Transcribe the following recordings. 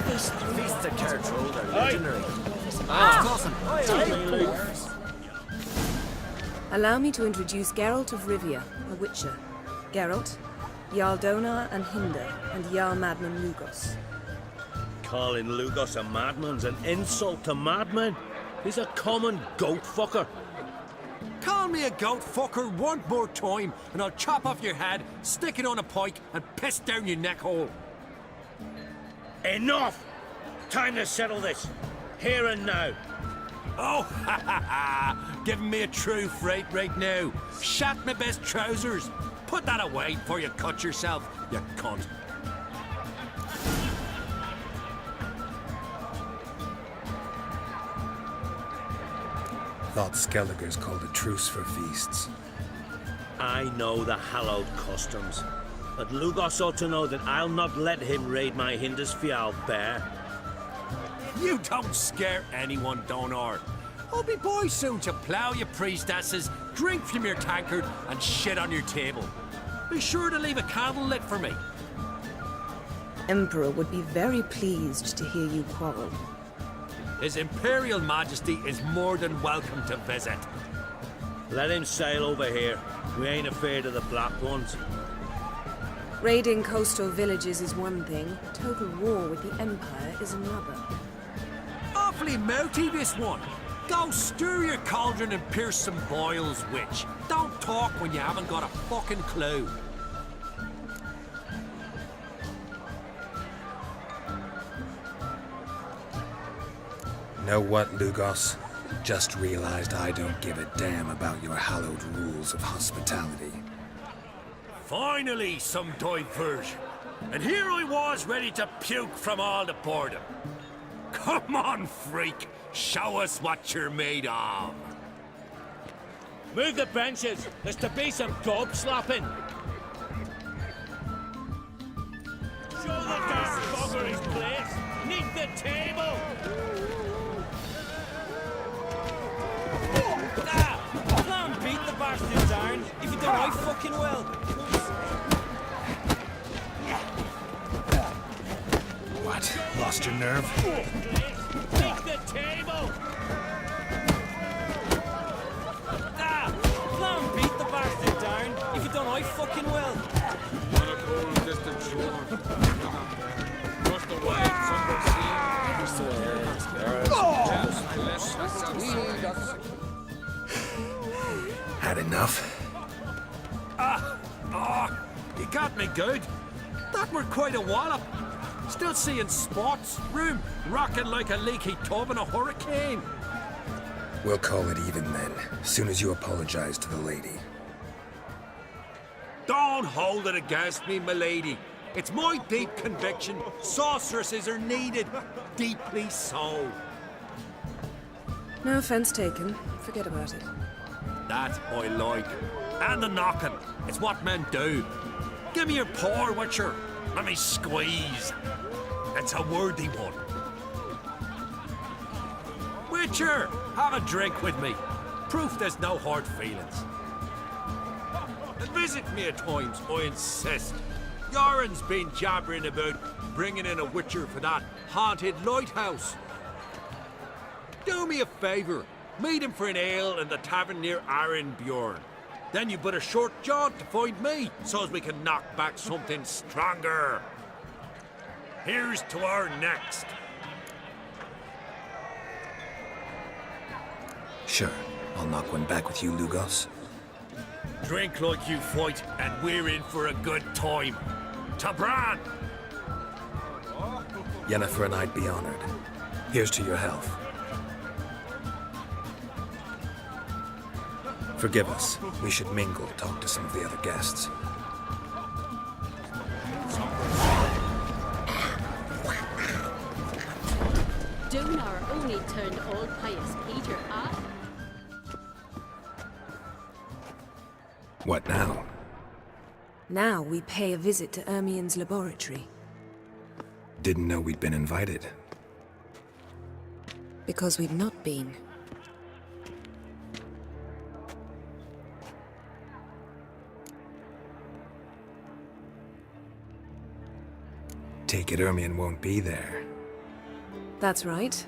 Feast the Cartroll, they're legendary. Allow me to introduce Geralt of Rivia, a witcher. Geralt, Jarl Donar and Hinder, and Jarl Madman Lugos. Calling Lugos a madman's an insult to madmen. He's a common goat fucker. Call me a goat fucker one more time, and I'll chop off your head, stick it on a pike, and piss down your neck hole. Enough! Time to settle this. Here and now. Oh, ha ha ha! Giving me a true fright right now. Shat my best trousers. Put that away before you cut yourself, you cunt. Thought Skelliger's called a truce for feasts. I know the hallowed customs, but Lugos ought to know that I'll not let him raid my Hindisfial bear. You don't scare anyone, Donar. I'll be boys soon to plough your priestesses, drink from your tankard, and shit on your table. Be sure to leave a candle lit for me. Emperor would be very pleased to hear you quarrel. His Imperial Majesty is more than welcome to visit. Let him sail over here. We ain't afraid of the Black Ones. Raiding coastal villages is one thing, total war with the Empire is another. Awfully mouty, this one. Go stir your cauldron and pierce some boils, witch. Don't talk when you haven't got a fucking clue. Know what, Lugos? Just realized I don't give a damn about your hallowed rules of hospitality. Finally, some diversion. And here I was ready to puke from all the boredom. Come on, freak. Show us what you're made of. Move the benches. There's to be some gob slapping. Show the damn bugger his place. Neath the table. Can't beat the bastards, iron. If you don't, I fucking will. What? Lost your nerve? Neath the table. Can't beat the bastards, iron. If you don't, I fucking will. Had enough? You got me good. That were quite a wallop. Still seeing spots, room rocking like a leaky tub in a hurricane. We'll call it even then, soon as you apologize to the lady. Don't hold it against me, milady. It's my deep conviction sorceresses are needed. Deeply so. No offense taken. Forget about it. That I like. And the knocking. It's what men do. Give me your paw, Witcher. Let me squeeze. It's a worthy one. Witcher, have a drink with me. Proof there's no hard feelings. And visit me at times, I insist. Yoren's been jabbering about bringing in a Witcher for that haunted lighthouse. Do me a favour. Meet him for an ale in the tavern near Arenbjorn. Then you put a short jaunt to find me, so as we can knock back something stronger. Here's to our next. Sure, I'll knock one back with you, Lugos. Drink like you fight, and we're in for a good time. Tabran! Yennefer and I'd be honored. Here's to your health. Forgive us. We should mingle, talk to some of the other guests. Donar only turned old pious Peter up. What now? Now we pay a visit to Ermien's laboratory. Didn't know we'd been invited. Because we've not been. Take it Ermion won't be there. That's right.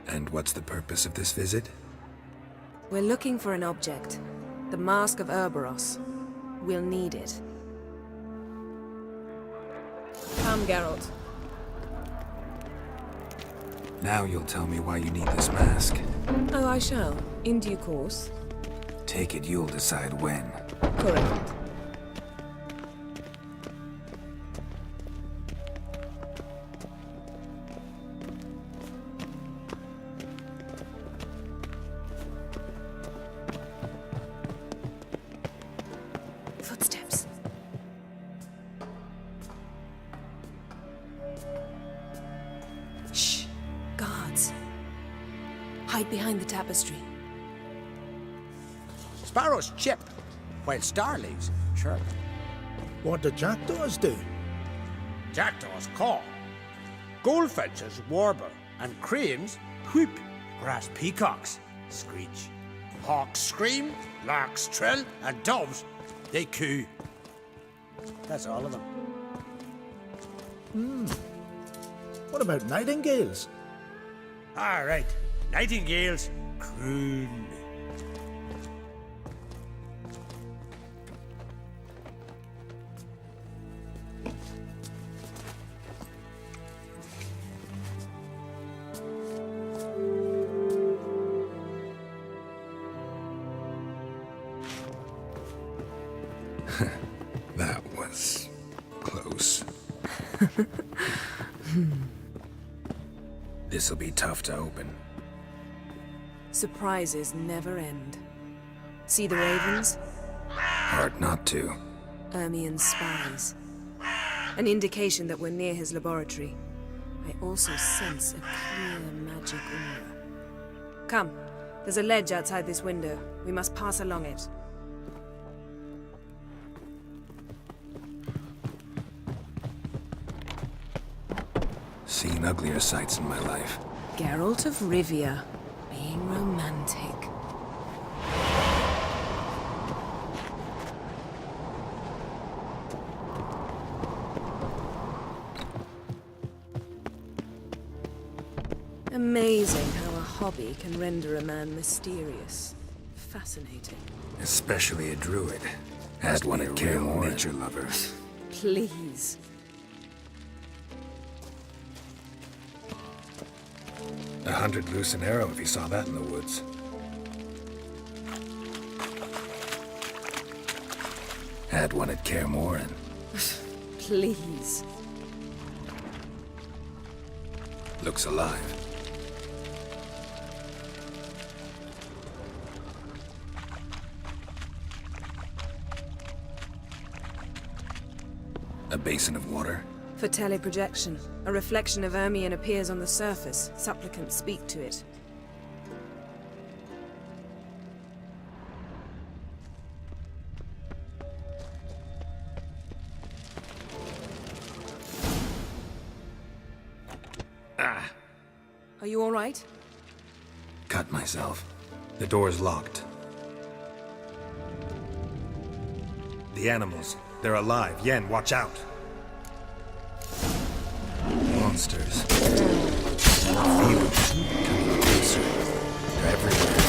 And what's the purpose of this visit? We're looking for an object. The Mask of Cerberus. We'll need it. Come, Geralt. Now you'll tell me why you need this mask. Oh, I shall. In due course. Take it you'll decide when. Correct. Footsteps. Shh. Guards. Hide behind the tapestry. Sparrows chip, while starlings chirp. What do jackdaws do? Jackdaws caw. Goldfinches warble, and cranes whoop. Grass peacocks screech. Hawks scream, larks trill, and doves, they coo. That's all of them. What about nightingales? All right, nightingales croon. That was close. This'll be tough to open. Surprises never end. See the ravens? Hard not to. Ermion's spies. An indication that we're near his laboratory. I also sense a clear magic aura. Come, there's a ledge outside this window. We must pass along it. Seen uglier sights in my life. Geralt of Rivia, being romantic. Amazing how a hobby can render a man mysterious. Fascinating. Especially a druid. Had one at Care nature lover. Please. $100 loose an arrow if you saw that in the woods. Had one at Care Please. Looks alive. A basin of water? For teleprojection, a reflection of Ermion appears on the surface. Supplicants speak to it. Are you all right? Cut myself. The door's locked. The animals. They're alive. Yen, watch out. Monsters. Feel them coming closer. They're everywhere.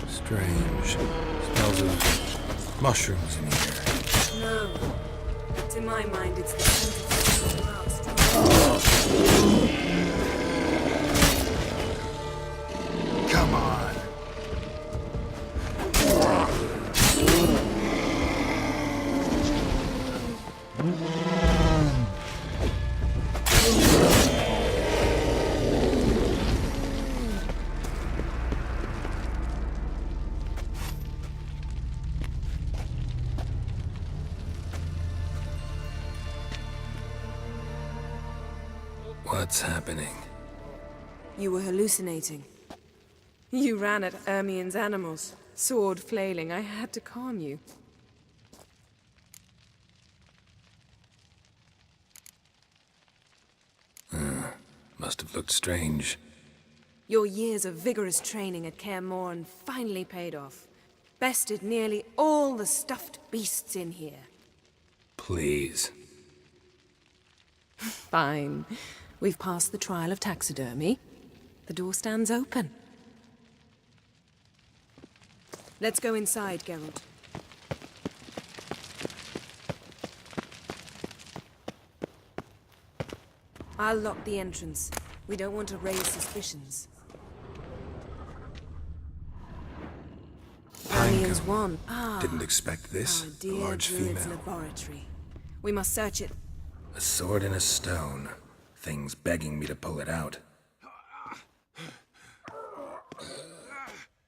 Strange. Smells of mushrooms in here. No. To my mind, it's the scent of grass. Come on. What's happening? You were hallucinating. You ran at Ermion's animals, sword flailing. I had to calm you. Must have looked strange. Your years of vigorous training at Kaer Morhen finally paid off. bested nearly all the stuffed beasts in here. Please. Fine. We've passed the trial of taxidermy. The door stands open. Let's go inside, Geralt. I'll lock the entrance. We don't want to raise suspicions. Alien's wand. Didn't expect this. Our dear Large druid's female. laboratory. We must search it. A sword and a stone. Things begging me to pull it out.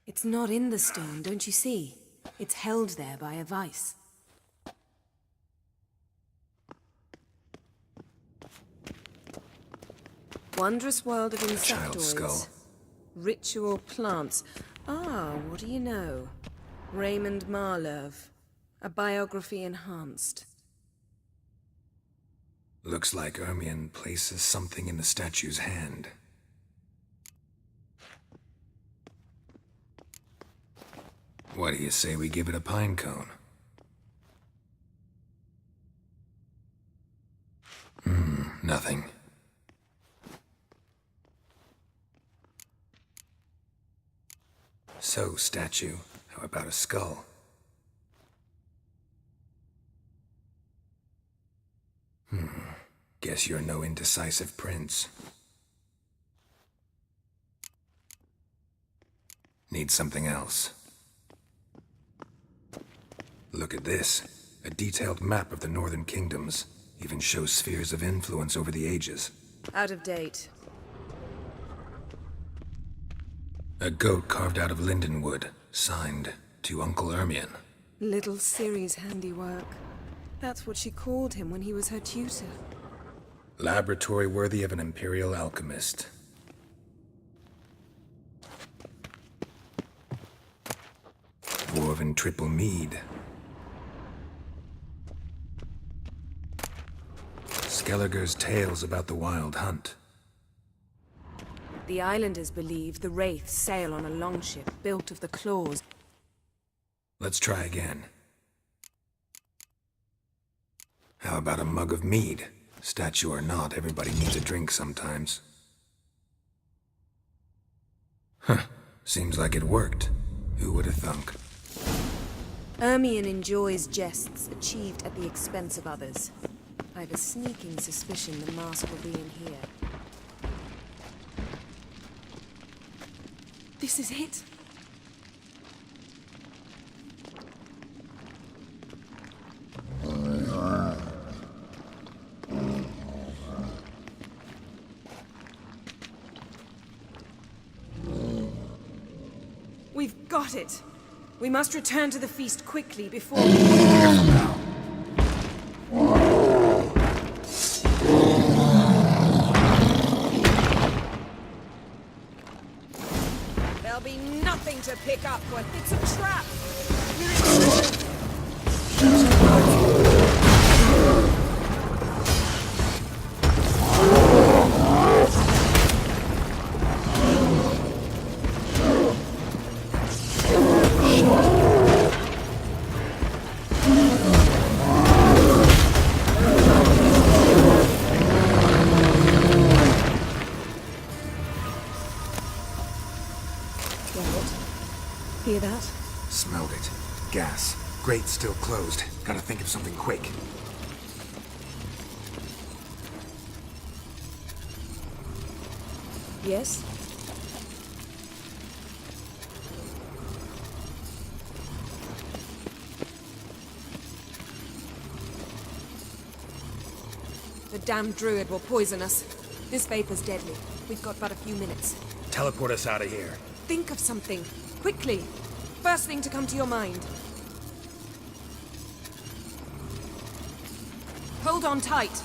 It's not in the stone, don't you see? It's held there by a vice. Wondrous world of Child's skull. insectoids. Ritual plants. What do you know? Raymond Marlove. A biography enhanced. Looks like Ermion places something in the statue's hand. What do you say we give it a pine cone? Nothing. So, statue, how about a skull? Guess you're no indecisive prince. Need something else. Look at this. A detailed map of the northern kingdoms. Even shows spheres of influence over the ages. Out of date. A goat carved out of lindenwood, signed to Uncle Ermion. Little Ciri's handiwork. That's what she called him when he was her tutor. Laboratory worthy of an imperial alchemist. Dwarven triple mead. Skelliger's tales about the wild hunt. The islanders believe the wraiths sail on a longship built of the claws. Let's try again. How about a mug of mead? Statue or not, everybody needs a drink sometimes. Seems like it worked. Who would have thunk? Ermion enjoys jests achieved at the expense of others. I've a sneaking suspicion the mask will be in here. This is it. We've got it. We must return to the feast quickly before... There'll be nothing to pick up with. It's a trap. Hear that? Smelled it. Gas. Grate still closed. Gotta think of something quick. Yes? The damned druid will poison us. This vapor's deadly. We've got but a few minutes. Teleport us out of here. Think of something. Quickly. First thing to come to your mind. Hold on tight.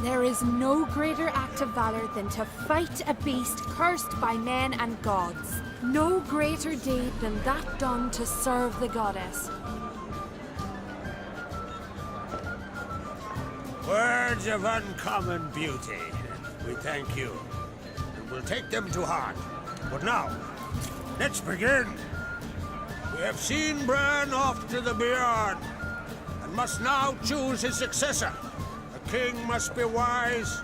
There is no greater act of valor than to fight a beast cursed by men and gods. No greater deed than that done to serve the goddess. Words of uncommon beauty. We thank you, and we'll take them to heart. But now, let's begin. We have seen Bran off to the beyond, and must now choose his successor. A king must be wise.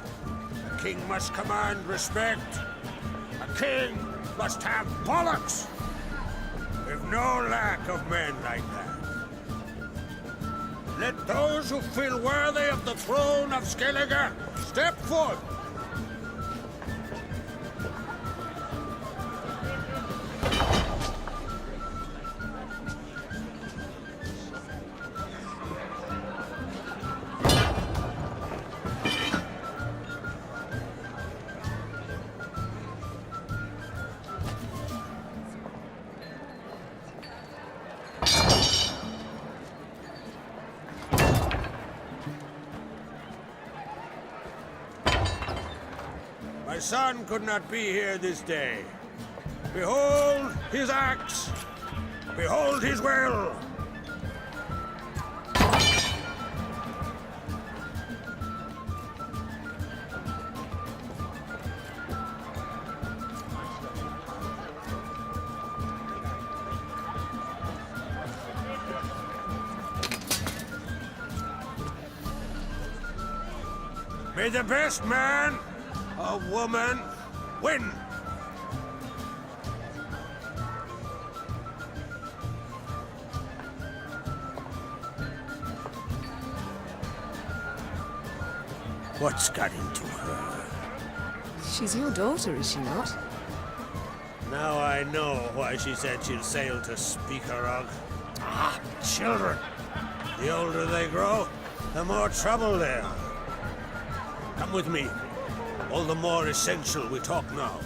A king must command respect. A king must have bollocks. We've no lack of men like that. Let those who feel worthy of the throne of Skellige step forth. My son could not be here this day. Behold his axe. Behold his will. May the best man or woman win. What's got into her? She's your daughter, is she not? Now I know why she said she'll sail to Speakerog. Ah, children. The older they grow, the more trouble they are. Come with me. All the more essential we talk now.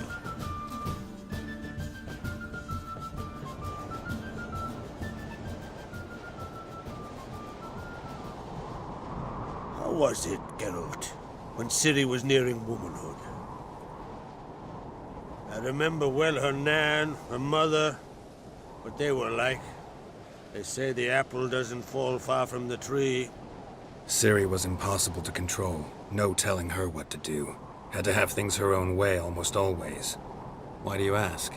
How was it, Geralt, when Ciri was nearing womanhood? I remember well her nan, her mother, what they were like. They say the apple doesn't fall far from the tree. Ciri was impossible to control. No telling her what to do. Had to have things her own way almost always. Why do you ask?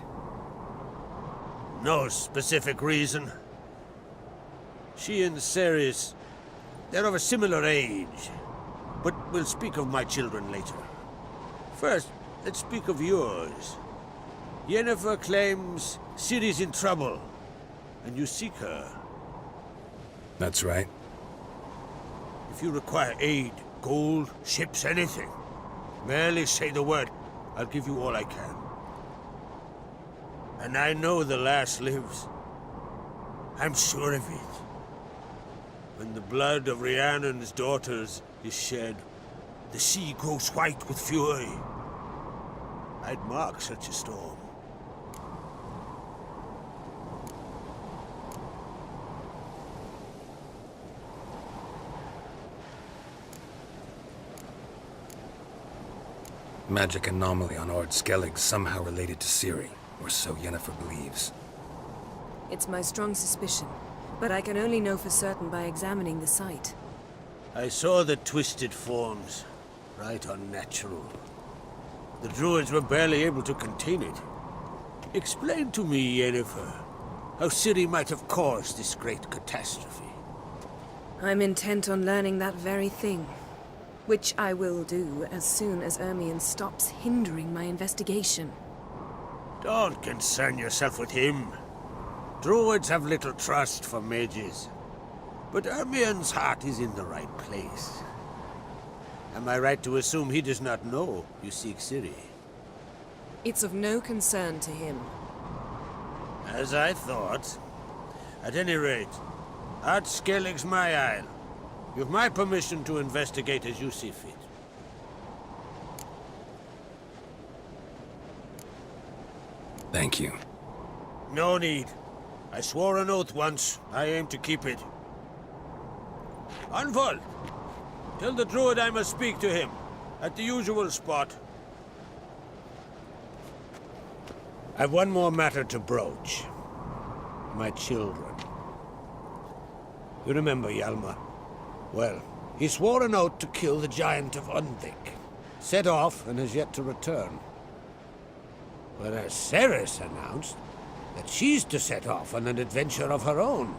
No specific reason. She and Ceres, they're of a similar age. But we'll speak of my children later. First, let's speak of yours. Yennefer claims Ciri's in trouble, and you seek her. That's right. If you require aid, gold, ships, anything, merely say the word. I'll give you all I can. And I know the lass lives. I'm sure of it. When the blood of Rhiannon's daughters is shed, the sea grows white with fury. I'd mark such a storm. Magic anomaly on Ord Skellig somehow related to Ciri, or so Yennefer believes. It's my strong suspicion, but I can only know for certain by examining the site. I saw the twisted forms, right unnatural. The druids were barely able to contain it. Explain to me, Yennefer, how Ciri might have caused this great catastrophe. I'm intent on learning that very thing, which I will do as soon as Ermion stops hindering my investigation. Don't concern yourself with him. Druids have little trust for mages. But Ermion's heart is in the right place. Am I right to assume he does not know you seek Ciri? It's of no concern to him. As I thought. At any rate, Ard Skellig's my isle. You've my permission to investigate as you see fit. Thank you. No need. I swore an oath once. I aim to keep it. Anvol! Tell the druid I must speak to him. At the usual spot. I've one more matter to broach. My children. You remember Hjalmar? Well, he swore an oath to kill the giant of Undvik. Set off and has yet to return. Whereas Ceres announced that she's to set off on an adventure of her own.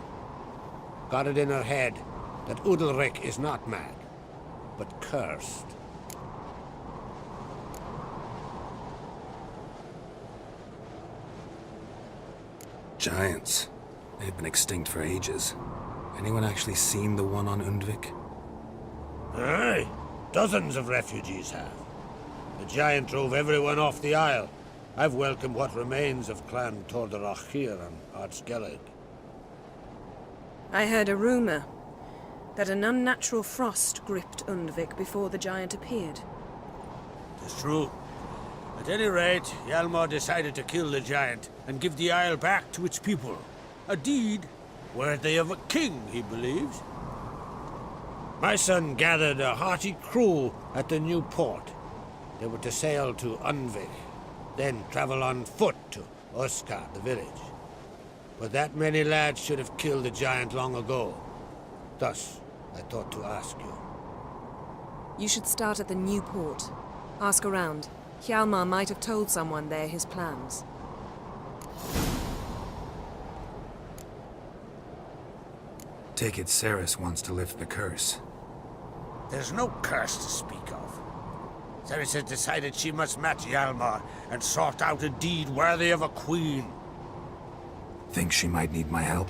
Got it in her head that Udalric is not mad, but cursed. Giants. They've been extinct for ages. Anyone actually seen the one on Undvik? Aye, dozens of refugees have. The giant drove everyone off the isle. I've welcomed what remains of Clan Tordarach here on Ardskellig. I heard a rumor that an unnatural frost gripped Undvik before the giant appeared. It's true. At any rate, Hjalmar decided to kill the giant and give the isle back to its people. A deed worthy of a king, he believes. My son gathered a hearty crew at the new port. They were to sail to Undvik, then travel on foot to Oskar, the village. But that many lads should have killed the giant long ago. Thus, I thought to ask you. You should start at the new port. Ask around. Hjalmar might have told someone there his plans. Take it Ceres wants to lift the curse. There's no curse to speak of. Ceres has decided she must match Hjalmar and sort out a deed worthy of a queen. Think she might need my help?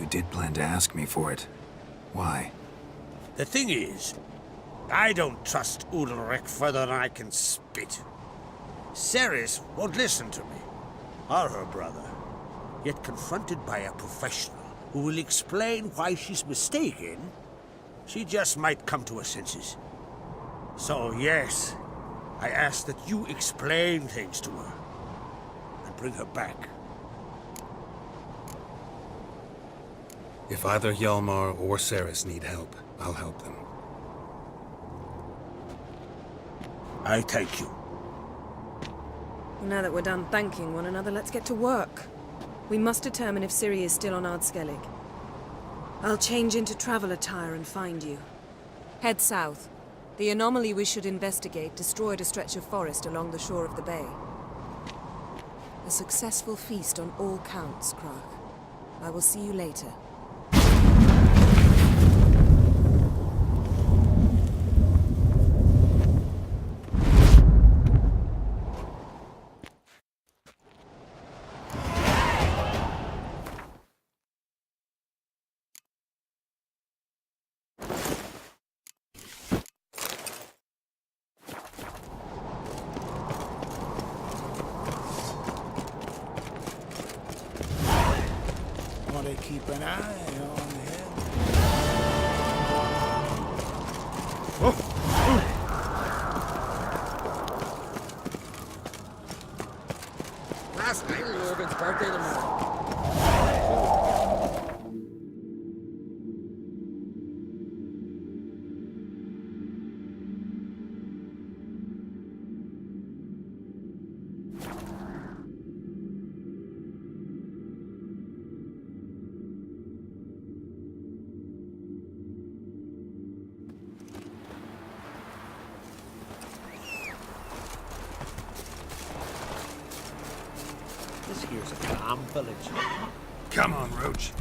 You did plan to ask me for it. Why? The thing is, I don't trust Udalric further than I can spit. Ceres won't listen to me, or her brother. Yet confronted by a professional who will explain why she's mistaken, she just might come to her senses. So yes, I ask that you explain things to her and bring her back. If either Hjalmar or Ceres need help, I'll help them. I thank you. Well, now that we're done thanking one another, let's get to work. We must determine if Ciri is still on Ardskellig. I'll change into travel attire and find you. Head south. The anomaly we should investigate destroyed a stretch of forest along the shore of the bay. A successful feast on all counts, Krach. I will see you later. Want to keep an eye on him. Last night, Logan's birthday tomorrow. This here's a calm village. Come on, Roach.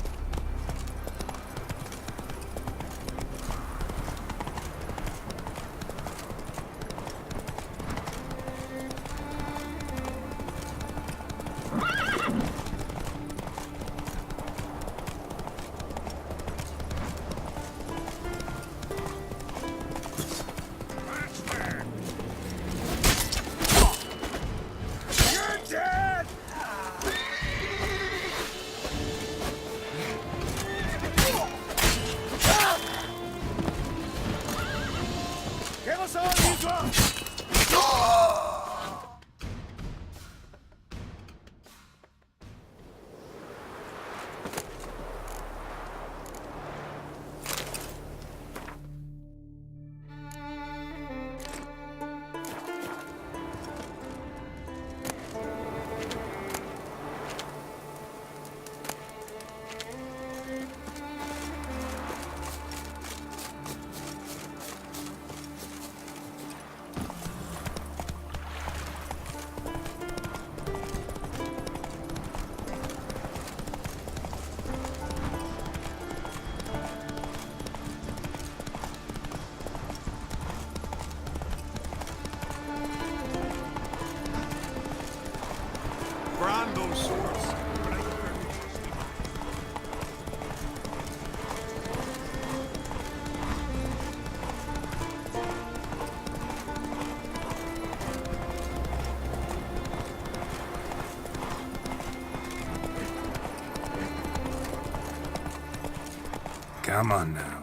those swords. Come on now.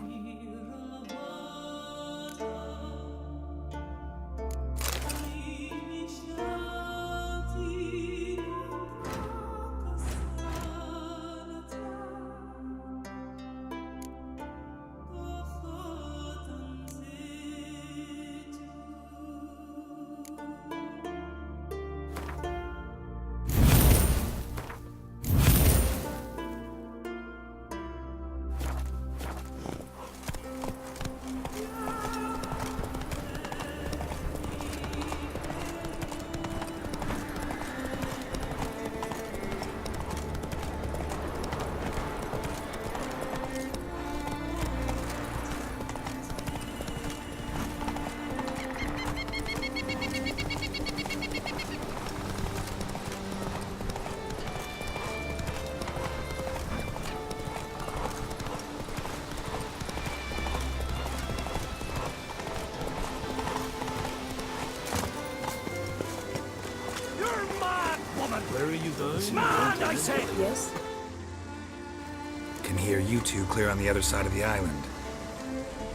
Where are you going? Mad, I say! Yes? Can hear you two clear on the other side of the island.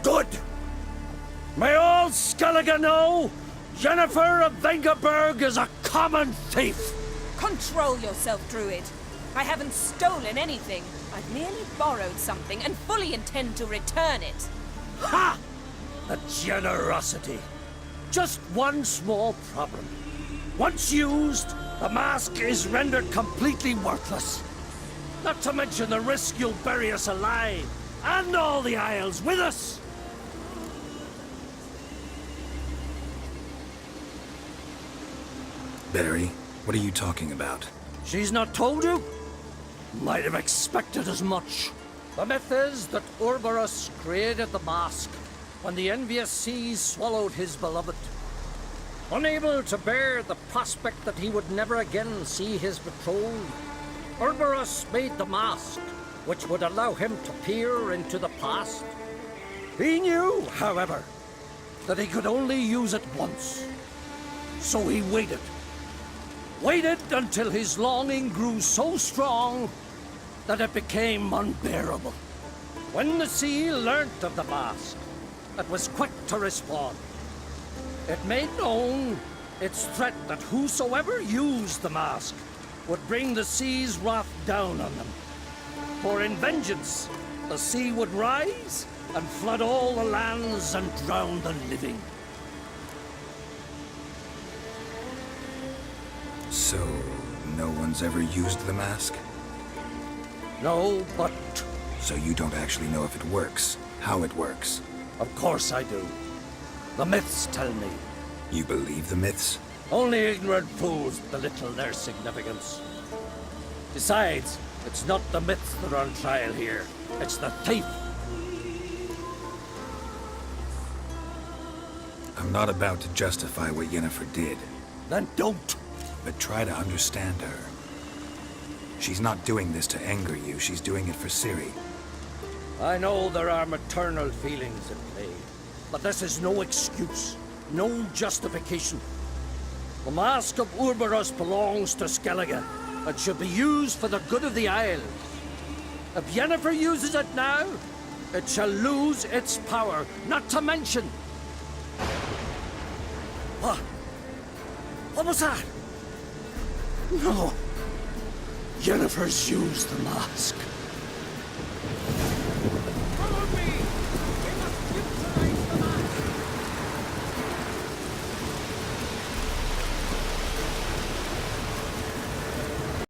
Good! May all Skellige know Jennifer of Vengerberg is a common thief! Control yourself, Druid. I haven't stolen anything. I've merely borrowed something and fully intend to return it. Ha! The generosity. Just one small problem. Once used, the mask is rendered completely worthless. Not to mention the risk you'll bury us alive, and all the Isles with us. Barry, what are you talking about? She's not told you? Might have expected as much. The myth is that Ouroboros created the mask when the envious seas swallowed his beloved. Unable to bear the prospect that he would never again see his betrothed, Ouroboros made the mask, which would allow him to peer into the past. He knew, however, that he could only use it once. So he waited. Waited until his longing grew so strong that it became unbearable. When the sea learnt of the mask, it was quick to respond. It made known its threat that whosoever used the mask would bring the sea's wrath down on them. For in vengeance, the sea would rise and flood all the lands and drown the living. So, no one's ever used the mask? No, but So you don't actually know if it works, how it works? of course I do. The myths tell me. You believe the myths? Only ignorant fools belittle their significance. Besides, it's not the myths that are on trial here. It's the thief. I'm not about to justify what Yennefer did, Then don't. but try to understand her. She's not doing this to anger you, she's doing it for Ciri. I know there are maternal feelings at play, but this is no excuse, no justification. The Mask of Ouroboros belongs to Skellige and should be used for the good of the Isles. If Yennefer uses it now, it shall lose its power, not to mention... What? What was that? No. Yennefer's used the mask.